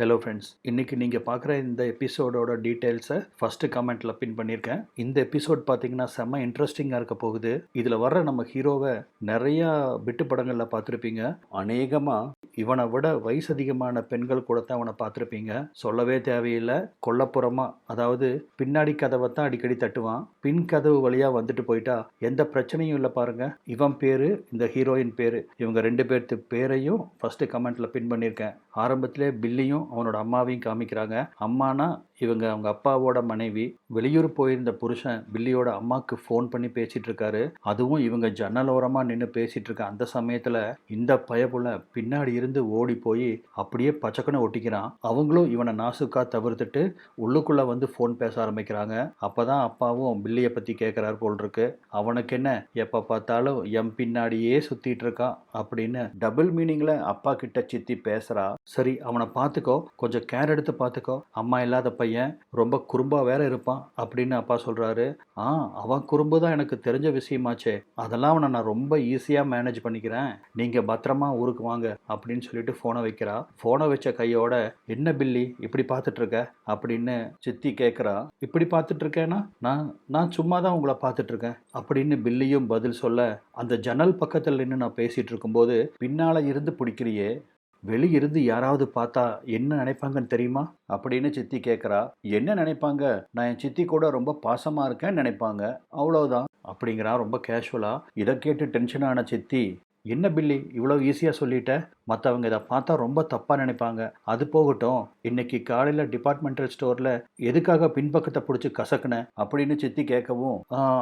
Hello friends, இன்னைக்கு நீங்கள் பார்க்குற இந்த எபிசோடோட டீட்டெயில்ஸை ஃபஸ்ட்டு கமெண்ட்டில் பின் பண்ணியிருக்கேன். இந்த எபிசோட் பார்த்தீங்கன்னா செம்ம இன்ட்ரெஸ்டிங்காக இருக்க போகுது. இதில் வர்ற நம்ம ஹீரோவை நிறையா பிட்டு படங்களில் பார்த்துருப்பீங்க. அநேகமாக இவனை விட வயசு அதிகமான பெண்கள் கூட தான் அவனை பார்த்துருப்பீங்க. சொல்லவே தேவையில்லை. கொல்லப்புறமாக, அதாவது பின்னாடி கதவை தான் அடிக்கடி தட்டுவான். பின் கதவு வழியாக வந்துட்டு போயிட்டா எந்த பிரச்சனையும் இல்லை பாருங்க. இவன் பேர், இந்த ஹீரோயின் பேர், இவங்க ரெண்டு பேர்த்து பேரையும் ஃபஸ்ட்டு கமெண்ட்டில் பின் பண்ணியிருக்கேன். ஆரம்பத்திலே பில்லியும் அவனோட அம்மாவையும் காமிக்கிறாங்க. அம்மானா இவங்க அவங்க அப்பாவோட மனைவி. வெளியூர் போயிருந்த புருஷன் பில்லியோட அம்மாவுக்கு ஃபோன் பண்ணி பேசிட்டு இருக்காரு. அதுவும் இவங்க ஜன்னலோரமாக நின்று பேசிட்டு இருக்க அந்த சமயத்தில் இந்த பயப்புல பின்னாடி இருந்து ஓடி போய் அப்படியே பச்சக்கனை ஒட்டிக்கிறான். அவங்களும் இவனை நாசுக்கா தவிர்த்துட்டு உள்ளுக்குள்ளே வந்து ஃபோன் பேச ஆரம்பிக்கிறாங்க. அப்போதான் அப்பாவும் பில்லியை பற்றி கேட்குறாரு போல் இருக்கு. அவனுக்கு என்ன, எப்போ பார்த்தாலும் எம் பின்னாடியே சுற்றிட்டு இருக்கான் அப்படின்னு டபுள் மீனிங்கில் அப்பா கிட்ட சித்தி பேசுகிறா. சரி, அவனை பார்த்துக்கோ, கொஞ்சம் கேர் எடுத்து பார்த்துக்கோ, அம்மா இல்லாத பையன், ரொம்ப குறும்பா வேற இருப்பான் அப்படின்னு அப்பா சொல்றாரு. அவன் குறும்பு தான் எனக்கு தெரிஞ்ச விஷயமாச்சே, அதெல்லாம் அவனை நான் ரொம்ப ஈஸியாக மேனேஜ் பண்ணிக்கிறேன், நீங்கள் பத்திரமா ஊருக்கு வாங்க அப்படின்னு சொல்லிட்டு ஃபோனை வைக்கிறா. ஃபோனை வச்ச கையோட, என்ன பில்லி இப்படி பார்த்துட்டு இருக்க அப்படின்னு சித்தி கேட்குறா. இப்படி பார்த்துட்டு இருக்கேன்னா நான் சும்மா தான் உங்களை பார்த்துட்டு இருக்கேன் அப்படின்னு பில்லியும் பதில் சொல்ல, அந்த ஜன்னல் பக்கத்தில் நின்று நான் பேசிட்டு இருக்கும்போது பின்னால் இருந்து பிடிக்கிறியே, வெளியிருந்து யாராவது பார்த்தா என்ன நினைப்பாங்கன்னு தெரியுமா அப்படின்னு சித்தி கேட்குறா. என்ன நினைப்பாங்க, நான் என் சித்தி கூட ரொம்ப பாசமாக இருக்கேன்னு நினைப்பாங்க, அவ்வளோதான் அப்படிங்கிறா ரொம்ப கேஷுவலாக. இதை கேட்டு டென்ஷனான சித்தி, என்ன பில்லி இவ்வளோ ஈஸியாக சொல்லிட்ட, மற்றவங்க இதை பார்த்தா ரொம்ப தப்பாக நினைப்பாங்க, அது போகட்டும், இன்னைக்கு காலையில் டிபார்ட்மெண்டல் ஸ்டோரில் எதுக்காக பின்பக்கத்தை பிடிச்சி கசக்குனேன் அப்படின்னு சித்தி கேட்கவும்,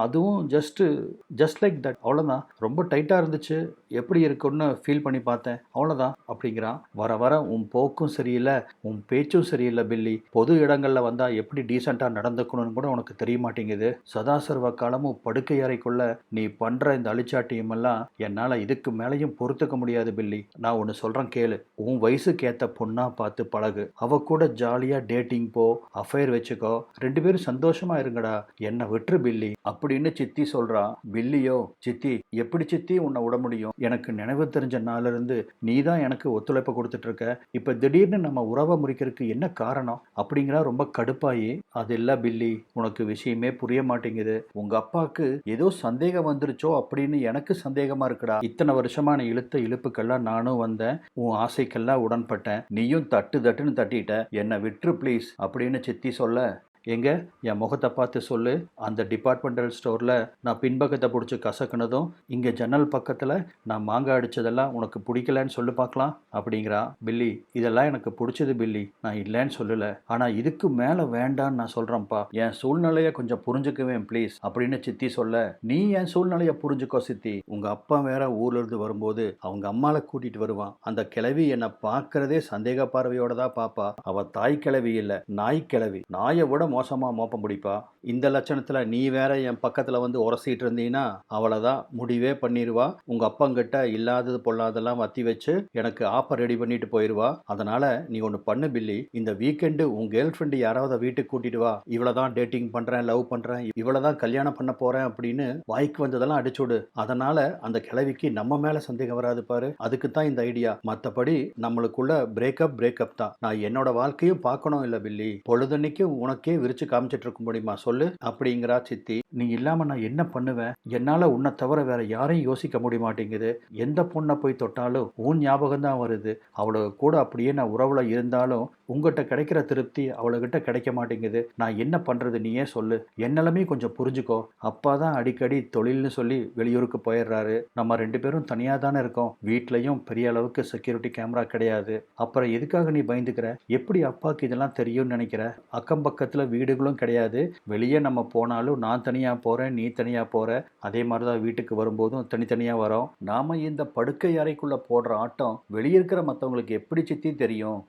அதுவும் ஜஸ்ட் லைக் தட், அவ்வளோதான், ரொம்ப டைட்டாக இருந்துச்சு, எப்படி இருக்குன்னு ஃபீல் பண்ணி பார்த்தேன், அவ்வளோதான் அப்படிங்கிறான். வர வர உன் போக்கும் சரியில்லை, உன் பேச்சும் சரியில்லை பில்லி, பொது இடங்களில் வந்தால் எப்படி டீசெண்டாக நடந்துக்கணும்னு கூட உனக்கு தெரிய மாட்டேங்குது, சதாசர்வ காலமும் படுக்கை அறைக்குள்ள நீ பண்ணுற இந்த அழிச்சாட்டியம் எல்லாம் என்னால் இதுக்கு மேலேயும் பொறுத்துக்க முடியாது பில்லி. நான் ஒன்று சொல்கிறேன் கேளு, உன் வயசுக்கு ஏற்ற பொண்ணா பார்த்து பழகு, அவ கூட ஜாலியாக டேட்டிங் போ, அஃபேர் வச்சுக்கோ, ரெண்டு பேரும் சந்தோஷமா இருங்கடா, என்னை விட்டுரு பில்லி அப்படின்னு சித்தி சொல்றா. பில்லியோ, சித்தி எப்படி சித்தி உன்னை விட முடியும், எனக்கு நினைவு தெரிஞ்ச நாளிலிருந்து நீ தான் எனக்கு ஒத்துழைப்பு கொடுத்துட்டு இருக்க, இப்போ திடீர்னு நம்ம உறவை முறிக்கிறதுக்கு என்ன காரணம் அப்படிங்கிறா ரொம்ப கடுப்பாயி. அது இல்லை பில்லி, உனக்கு விஷயமே புரிய மாட்டேங்குது, உங்க அப்பாவுக்கு ஏதோ சந்தேகம் வந்துருச்சோ அப்படின்னு எனக்கு சந்தேகமா இருக்குடா, இத்தனை வருஷமான இழுத்த இழுப்புக்கெல்லாம் நானும் வந்தேன், உன் ஆசைக்கெல்லாம் உடன்பட்டேன், நீயும் தட்டு தட்டுன்னு தட்டிட்ட, என்னை விட்டுரு ப்ளீஸ் அப்படின்னு சித்தி சொல்ல, எங்க என் முகத்தை பார்த்து சொல்லு, அந்த டிபார்ட்மெண்டல் ஸ்டோரில் நான் பின்பக்கத்தை பிடிச்சி கசக்குனதும் இங்கே ஜன்னல் பக்கத்தில் நான் மாங்காய் அடித்ததெல்லாம் உனக்கு பிடிக்கலன்னு சொல்லு பார்க்கலாம் அப்படிங்கிறா. பில்லி, இதெல்லாம் எனக்கு பிடிச்சது பில்லி, நான் இல்லைன்னு சொல்லலை, ஆனால் இதுக்கு மேலே வேண்டான்னு நான் சொல்கிறேன்ப்பா, என் சூழ்நிலையை கொஞ்சம் புரிஞ்சுக்குவேன் ப்ளீஸ் அப்படின்னு சித்தி சொல்ல, நீ என் சூழ்நிலையை புரிஞ்சுக்கோ சித்தி, உங்கள் அப்பா வேற ஊர்லேருந்து வரும்போது அவங்க அம்மாவை கூட்டிகிட்டு வருவான், அந்த கிழவி என்னை பார்க்கறதே சந்தேக பார்வையோட தான் பாப்பா, அவள் தாய் கிழவி இல்லை நாய் கிழவி, நாயை விட மோசமாக மோப்பம் பிடிப்பா, இந்த லட்சணத்தில் நீ வேற என் பக்கத்தில் வந்து உரசிட்டு இருந்தீங்கன்னா அவ்வளோதான், முடிவே பண்ணிடுவா, உங்கள் அப்பங்கிட்ட இல்லாதது பொல்லாதெல்லாம் வத்தி வச்சு எனக்கு ஆப்பர் ரெடி பண்ணிட்டு போயிடுவா, அதனால் நீ ஒன்று பண்ணு பில்லி, இந்த வீக்கெண்டு உன் கேர்ள் ஃப்ரெண்டு யாராவது வீட்டுக்கு கூட்டிட்டு வா, இவ்வளோ தான் டேட்டிங் பண்ணுறேன், லவ் பண்ணுறேன், இவ்வளோ தான் கல்யாணம் பண்ண போகிறேன் அப்படின்னு வாய்க்கு வந்ததெல்லாம் அடிச்சுடு, அதனால் அந்த கிழவிக்கு நம்ம மேலே சந்தேகம் வராது பாரு, அதுக்கு தான் இந்த ஐடியா, மற்றபடி நம்மளுக்குள்ள பிரேக்கப் தான், நான் என்னோட வாழ்க்கையும் பார்க்கணும் இல்லை பில்லி, பொழுதன்னைக்கு உனக்கே விரிச்சு காமிச்சிட்டு இருக்க முடியுமா சொல்லு அப்படிங்கிறா சித்தி. நீ இல்லாம நான் என்ன பண்ணுவேன், என்னால உன்னை தவிர வேற யாரையும் யோசிக்க முடிய மாட்டேங்குது, எந்த பொண்ணை போய் தொட்டாலும் உன் ஞாபகம் தான் வருது, அவளை கூட அப்படியே நான் உறவுல இருந்தாலும் உங்ககிட்ட கிடைக்கிற திருப்தி அவளுக்கிட்ட கிடைக்க மாட்டேங்குது, நான் என்ன பண்றது நீயே சொல்லு, என்னெல்லாமே கொஞ்சம் புரிஞ்சுக்கோ, அப்பா தான் அடிக்கடி தொழில்னு சொல்லி வெளியூருக்கு போயிடுறாரு, நம்ம ரெண்டு பேரும் தனியா தானே இருக்கோம், வீட்லயும் பெரிய அளவுக்கு செக்யூரிட்டி கேமரா கிடையாது, அப்புறம் எதுக்காக நீ பயந்துக்கிற, எப்படி அப்பாவுக்கு இதெல்லாம் தெரியும்னு நினைக்கிற, அக்கம் பக்கத்துல வீடுகளும் கிடையாது, வெளியே நம்ம போனாலும் நான் தனியாக போகிறேன், நீ தனியாக போகிற, அதே மாதிரி தான் வீட்டுக்கு வரும்போதும் தனித்தனியாக வரோம், நாம் இந்த படுக்கை அறைக்குள்ளே போடுற ஆட்டம் வெளியே இருக்கிற மற்றவங்களுக்கு எப்படி சித்தி தெரியும்,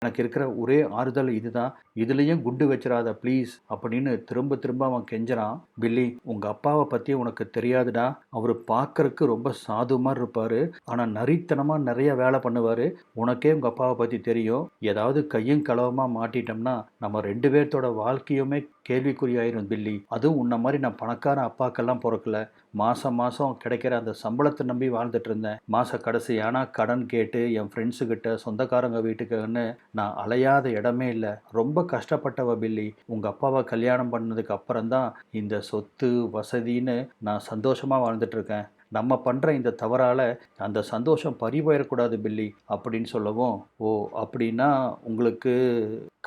எனக்கு இருக்கிற ஒரே ஆறுதல் இதுதான், இதுலேயும் குண்டு வச்சிடாத ப்ளீஸ் அப்படின்னு திரும்ப திரும்ப அவன் கெஞ்சுறான். பில்லி, உங்கள் அப்பாவை பற்றி உனக்கு தெரியாதுடா, அவர் பார்க்கறக்கு ரொம்ப சாது மாதிரி இருப்பார், ஆனால் நரித்தனமாக நிறைய வேலை பண்ணுவார், உனக்கே உங்கள் அப்பாவை பற்றி தெரியும், ஏதாவது கையும் களவமாக மாட்டிட்டோம்னா நம்ம ரெண்டு பேர்த்தோட வாழ்க்கையுமே கேள்விக்குறியாயிரும் பில்லி. அதுவும் உன்ன மாதிரி நான் பணக்கார அப்பாக்கெல்லாம் பொறக்கல. மாதம் மாதம் கிடைக்கிற அந்த சம்பளத்தை நம்பி வாழ்ந்துட்டு இருந்தேன். மாத கடைசி ஆனால் கடன் கேட்டு என் ஃப்ரெண்ட்ஸுக்கிட்ட சொந்தக்காரங்க வீட்டுக்குன்னு நான் அலையாத இடமே இல்லை. ரொம்ப கஷ்டப்பட்டவ பில்லி. உங்கள் அப்பாவை கல்யாணம் பண்ணதுக்கு அப்புறம்தான் இந்த சொத்து வசதின்னு நான் சந்தோஷமாக வாழ்ந்துட்டு இருக்கேன். நம்ம பண்ணுற இந்த தவறால் அந்த சந்தோஷம் பறி போயிடக்கூடாது பில்லி அப்படின்னு சொல்லவும், ஓ அப்படின்னா உங்களுக்கு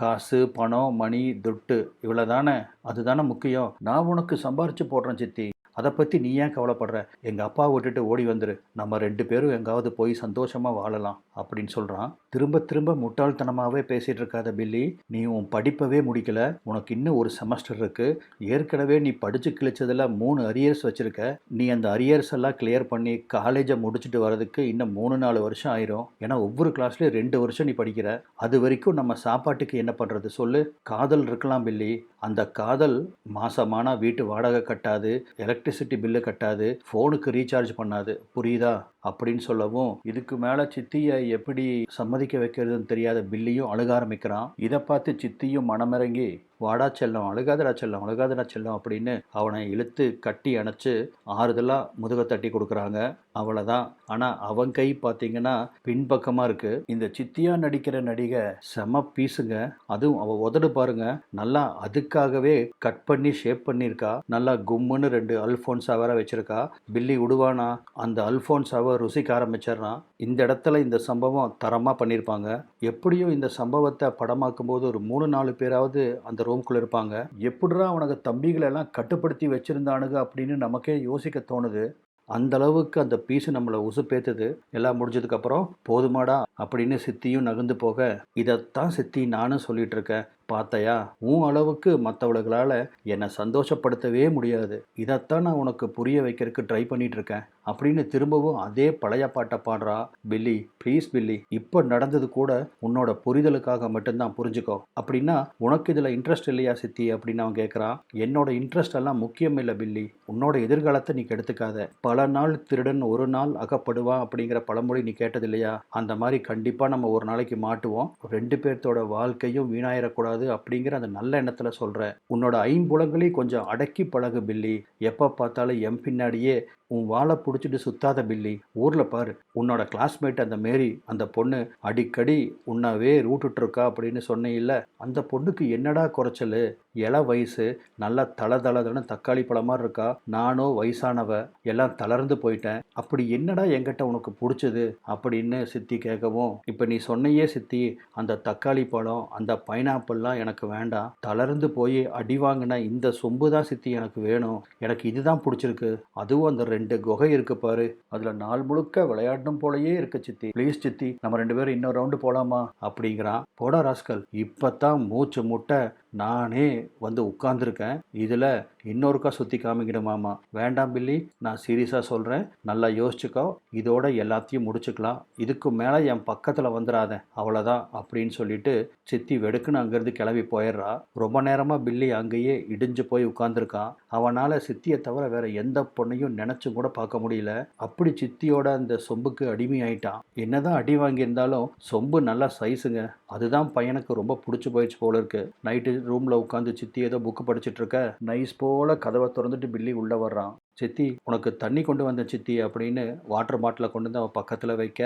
காசு பணம் மணி துட்டு இவ்வளோ தானே, அதுதானே முக்கியம். நான் உனக்கு சம்பாரித்து போடுறேன் சித்தி, அதை பற்றி நீ ஏன் கவலைப்படுற? எங்கள் அப்பாவை விட்டுட்டு ஓடி வந்துரு, நம்ம 2 பேரும் எங்காவது போய் சந்தோஷமாக வாழலாம் அப்படின்னு சொல்கிறான். திரும்ப திரும்ப முட்டாள்தனமாகவே பேசிகிட்டு இருக்காத பில்லி. நீ உன் படிப்பவே முடிக்கல, உனக்கு இன்னும் ஒரு செமஸ்டர் இருக்குது. ஏற்கனவே நீ படித்து கிழிச்சதில் 3 அரியர்ஸ் வச்சுருக்க. நீ அந்த அரியர்ஸ் எல்லாம் கிளியர் பண்ணி காலேஜை முடிச்சுட்டு வர்றதுக்கு இன்னும் 3-4 வருஷம் ஆயிரும். ஏன்னா ஒவ்வொரு கிளாஸ்லேயும் 2 வருஷம் நீ படிக்கிற. அது வரைக்கும் நம்ம சாப்பாட்டுக்கு என்ன பண்ணுறது சொல்லு? காதல் இருக்கலாம் பில்லி, அந்த காதல் மாசமானா வீட்டு வாடகை கட்டாது, எலக்ட்ரிசிட்டி பில்லு கட்டாது, ஃபோனுக்கு ரீசார்ஜ் பண்ணாது, புரியுதா அப்படின்னு சொல்லவும், இதுக்கு மேலே சித்தியை எப்படி சம்மதிக்க வைக்கிறதுன்னு தெரியாத பில்லியும் அழுக ஆரம்பிக்கிறான். இதை பார்த்து சித்தியும் மனமிறங்கி, வாடா செல்லம், அழுகாதடா செல்லம், அழுகாதடா செல்லம் அப்படின்னு அவனை இழுத்து கட்டி அணைச்சு ஆறுதலாக முதுக தட்டி கொடுக்குறாங்க. அவ்வளோதான். ஆனால் அவன் கை பார்த்தீங்கன்னா பின்பக்கமாக இருக்குது. இந்த சித்தியா நடிக்கிற நடிகை செம பீஸுங்க. அதுவும் அவள் உதடு பாருங்க, நல்லா அதுக்காகவே கட் பண்ணி ஷேப் பண்ணியிருக்கா. நல்லா கும்முன்னு 2 அல்ஃபோன்ஸா வேற வச்சிருக்கா. பில்லி விடுவானா? அந்த அல்ஃபோன்ஸாவை ருசிக்க ஆரம்பிச்சிடறான். இந்த இடத்துல இந்த சம்பவம் தரமாக பண்ணியிருப்பாங்க. எப்படியும் இந்த சம்பவத்தை படமாக்கும் போது ஒரு 3-4 பேராவது அந்த ரூம்குள்ளே இருப்பாங்க. எப்படிரா அவனுக்கு தம்பிகளை எல்லாம் கட்டுப்படுத்தி வச்சுருந்தானுங்க அப்படின்னு நமக்கே யோசிக்க தோணுது. அந்த அளவுக்கு அந்த பீஸு நம்மளை உசுப்பேத்துது. எல்லாம் முடிஞ்சதுக்கப்புறம் போதுமாடா அப்படின்னு சித்தியும் நகர்ந்து போக, இதைத்தான் சித்தி நானும் சொல்லிட்டு இருக்கேன். பார்த்தையா, உன் அளவுக்கு மற்றவர்களால் என்னை சந்தோஷப்படுத்தவே முடியாது. இதைத்தான் நான் உனக்கு புரிய வைக்கிறதுக்கு ட்ரை பண்ணிட்டு இருக்கேன் அப்படின்னு திரும்பவும் அதே பழைய பாட்டை பாடுறா. பில்லி ப்ளீஸ் பில்லி, இப்போ நடந்தது கூட உன்னோட புரிதலுக்காக மட்டும்தான், புரிஞ்சுக்கோ. அப்படின்னா உனக்கு இதில் இன்ட்ரெஸ்ட் இல்லையா சித்தி அப்படின்னு அவன் கேட்குறான். என்னோட இன்ட்ரெஸ்ட் எல்லாம் முக்கியம் இல்லை பில்லி, உன்னோட எதிர்காலத்தை நீ கெடுத்துக்காத. பல நாள் திருடன் ஒரு நாள் அகப்படுவான் அப்படிங்கிற பழமொழி நீ கேட்டது இல்லையா? அந்த மாதிரி கண்டிப்பாக நம்ம ஒரு நாளைக்கு மாட்டுவோம். 2 பேர்த்தோட வாழ்க்கையும் வீணாயிடக்கூடாது அப்படிங்கிற அந்த நல்ல எண்ணத்துல சொல்ற. உன்னோட ஐம்புலங்களையும் கொஞ்சம் அடக்கி பழகு பில்லி. எப்ப பார்த்தாலும் என் பின்னாடியே உன் வாழை பிடிச்சிட்டு சுத்தாத பில்லி. ஊர்ல பாரு, உன்னோட கிளாஸ்மேட் அந்த மேரி, அந்த பொண்ணு அடிக்கடி உன்னவே ரூட்டுட்டு இருக்கா அப்படின்னு சொன்னேன்ல, அந்த பொண்ணுக்கு என்னடா குறைச்சல்? இள வயசு, நல்லா தளதளன்னு தக்காளி பழமா இருக்கா. நானும் வயசானவ, எல்லாம் தளர்ந்து போயிட்டேன். அப்படி என்னடா என்கிட்ட உனக்கு பிடிச்சது அப்படின்னு சித்தி கேட்கவும், இப்ப நீ சொன்னையே சித்தி, அந்த தக்காளி பழம் அந்த பைனாப்பிள் எனக்கு வேண்டாம். தளர்ந்து போய் அடி வாங்கின இந்த சொம்பு தான் சித்தி எனக்கு வேணும். எனக்கு இதுதான் பிடிச்சிருக்கு. அதுவும் அந்த 2 குகை இருக்கு பாரு, அதுல நாள் முழுக்க விளையாடணும் போலயே இருக்கு சித்தி. ப்ளீஸ் சித்தி, நம்ம 2 பேரும் இன்னொரு ரவுண்டு போலாமா அப்படிங்கிறான். போடா ராஸ்கல், இப்பதான் மூச்சு முட்டை நானே வந்து உட்கார்ந்துருக்கேன், இதுல இன்னொருக்கா சுத்தி காமிக்கிடுமாமா? வேண்டாம் பில்லி, நான் சீரியஸா சொல்றேன், நல்லா யோசிச்சுக்கோ. இதோட எல்லாத்தையும் முடிச்சுக்கலாம். இதுக்கு மேல என் பக்கத்துல வந்துடாத, அவ்வளவுதான் அப்படின்னு சொல்லிட்டு சித்தி வெடுக்குன்னு அங்கிருந்து கிளம்பி போயிடுறா. ரொம்ப நேரமா பில்லி அங்கேயே இடிஞ்சு போய் உட்கார்ந்துருக்கான். அவனால சித்தியை தவிர வேற எந்த பொண்ணையும் நினைச்சும் கூட பார்க்க முடியல. அப்படி சித்தியோட அந்த சொம்புக்கு அடிமை ஆயிட்டான். என்னதான் அடி வாங்கியிருந்தாலும் சொம்பு நல்லா சைஸுங்க. அதுதான் பையனுக்கு ரொம்ப பிடிச்சி போயிடுச்சு போல இருக்கு. நைட்டு ரூம்ல உட்காந்து சித்தி ஏதோ புக்கு படிச்சுட்டு இருக்க, நைஸ் போல கதவை திறந்துட்டு பில்லி உள்ள வர்றான். சித்தி உனக்கு தண்ணி கொண்டு வந்த சித்தி அப்படின்னு வாட்டர் பாட்டிலை கொண்டு வந்து அவன் பக்கத்தில் வைக்க,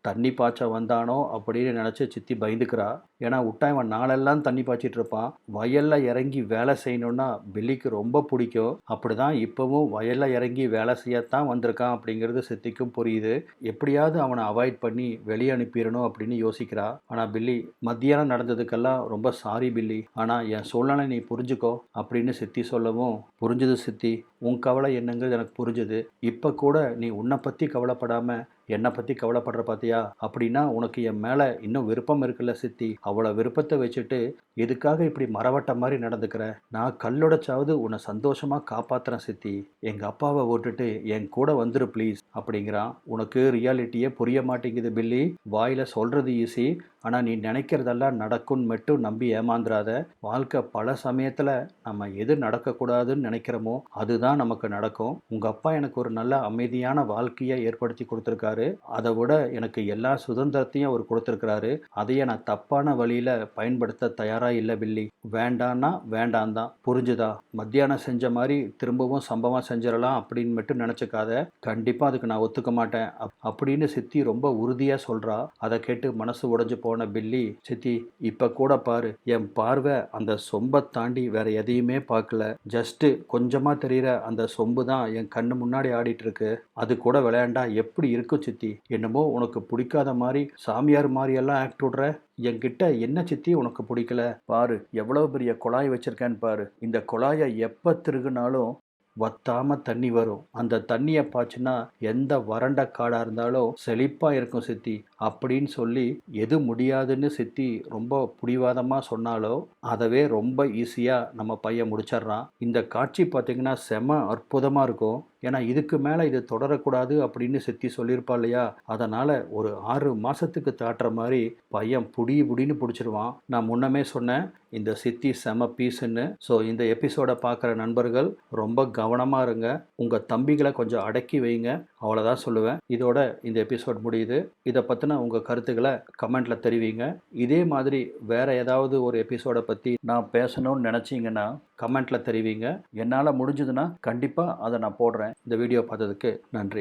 தண்ணி பாய்ச்ச வந்தானோ அப்படின்னு நினச்சி சித்தி பயந்துக்கிறா. ஏன்னா விட்டா இவன் நாளெல்லாம் தண்ணி பாய்ச்சிட்டு இருப்பான். வயலில் இறங்கி வேலை செய்யணும்னா பில்லிக்கு ரொம்ப பிடிக்கும். அப்படிதான் இப்போவும் வயலில் இறங்கி வேலை செய்யத்தான் வந்திருக்கான் அப்படிங்கிறது சித்திக்கும் புரியுது. எப்படியாவது அவனை அவாய்ட் பண்ணி வெளியே அனுப்பிடணும் அப்படின்னு யோசிக்கிறா. ஆனால் பில்லி, மத்தியானம் நடந்ததுக்கெல்லாம் ரொம்ப சாரி பில்லி, ஆனால் என் சூழ்நிலை நீ புரிஞ்சுக்கோ அப்படின்னு சித்தி சொல்லவும், புரிஞ்சுது சித்தி, உன் கவலை என்னங்கிறது எனக்கு புரிஞ்சுது. இப்போ கூட நீ உன்னை பற்றி கவலைப்படாமல் என்னை பற்றி கவலைப்படுற பார்த்தியா? அப்படின்னா உனக்கு என் மேலே இன்னும் விருப்பம் இருக்குல்ல சித்தி? அவ்வளோ விருப்பத்தை வச்சுட்டு எதுக்காக இப்படி மரவட்ட மாதிரி நடந்துக்கிற? நான் கல்லொடைச்சாவது உன்னை சந்தோஷமாக காப்பாற்றுறேன் சித்தி. எங்கள் அப்பாவை ஓட்டுட்டு என் கூட வந்துரு ப்ளீஸ் அப்படிங்கிறான். உனக்கு ரியாலிட்டியே புரிய மாட்டேங்குது பில்லி. வாயில் சொல்கிறது ஈஸி, ஆனால் நீ நினைக்கிறதெல்லாம் நடக்கும்னு மட்டும் நம்பி ஏமாந்துடாத. வாழ்க்கை பல சமயத்தில் நம்ம எது நடக்கக்கூடாதுன்னு நினைக்கிறோமோ அதுதான் நமக்கு நடக்கும். உங்கள் அப்பா எனக்கு ஒரு நல்ல அமைதியான வாழ்க்கையை ஏற்படுத்தி கொடுத்துருக்காரு. கொடுத்துருக்கிறாரு. அதை விட எனக்கு எல்லா சுதந்திரத்தையும் அவர் கொடுத்துருக்கிறாரு. அதையே நான் தப்பான வழியில் பயன்படுத்த தயாராக இல்லை பில்லி. வேண்டான்னா வேண்டாம் தான், புரிஞ்சுதா? மத்தியானம் செஞ்ச மாதிரி திரும்பவும் சம்பவம் செஞ்சிடலாம் அப்படின்னு மட்டும் நினச்சிக்காத. கண்டிப்பாக அதுக்கு நான் ஒத்துக்க மாட்டேன் அப்படின்னு சித்தி ரொம்ப உறுதியாக சொல்கிறா. அதை கேட்டு மனசு உடைஞ்சு போன பில்லி, சித்தி இப்போ கூட பாரு, என் பார்வை அந்த சொம்பை தாண்டி வேற எதையுமே பார்க்கல. ஜஸ்ட்டு கொஞ்சமாக தெரிகிற அந்த சொம்பு தான் என் கண்ணு முன்னாடி ஆடிட்டு இருக்கு. அது கூட விளையாண்டா எப்படி இருக்கும் சித்தி? என்னமோ உனக்கு பிடிக்காத மாதிரி சாமியார் மாதிரியெல்லாம் ஆக்ட் விடுற. என்கிட்ட என்ன சித்தி உனக்கு பிடிக்கல? பாரு எவ்வளோ பெரிய குழாய் வச்சிருக்கேன்னு பாரு. இந்த குழாயை எப்போ திருகுனாலும் வத்தாம தண்ணி வரும். அந்த தண்ணியை பாய்ச்சினா எந்த வறண்ட காடாக இருந்தாலும் செழிப்பாக இருக்கும் சித்தி அப்படின்னு சொல்லி, எது முடியாதுன்னு சித்தி ரொம்ப பிடிவாதமாக சொன்னாலோ அதவே ரொம்ப ஈஸியாக நம்ம பையன் முடிச்சிட்றான். இந்த காட்சி பார்த்திங்கன்னா செம அற்புதமாக இருக்கும். ஏன்னா இதுக்கு மேலே இது தொடரக்கூடாது அப்படின்னு சித்தி சொல்லியிருப்பா இல்லையா? அதனால் ஒரு 6 மாதத்துக்கு தாட்டுற மாதிரி பையன் புடின்னு பிடிச்சிருவான். நான் முன்னமே சொன்னேன் இந்த சித்தி செம பீஸுன்னு. ஸோ இந்த எபிசோடை பார்க்குற நண்பர்கள் ரொம்ப கவனமாக இருங்க. உங்கள் தம்பிகளை கொஞ்சம் அடக்கி வைங்க. அவ்வளோதான் சொல்லுவேன். இதோட இந்த எபிசோட் முடியுது. இதை பற்றின உங்கள் கருத்துக்களை கமெண்ட்டில் தெரிவிங்க. இதே மாதிரி வேறு ஏதாவது ஒரு எபிசோடை பற்றி நான் பேசணும்னு நினச்சிங்கன்னா கமெண்ட்டில் தெரிவிங்க. என்னால் முடிஞ்சதுன்னா கண்டிப்பாக அதை நான் போடுறேன். இந்த வீடியோ பார்த்ததுக்கு நன்றி.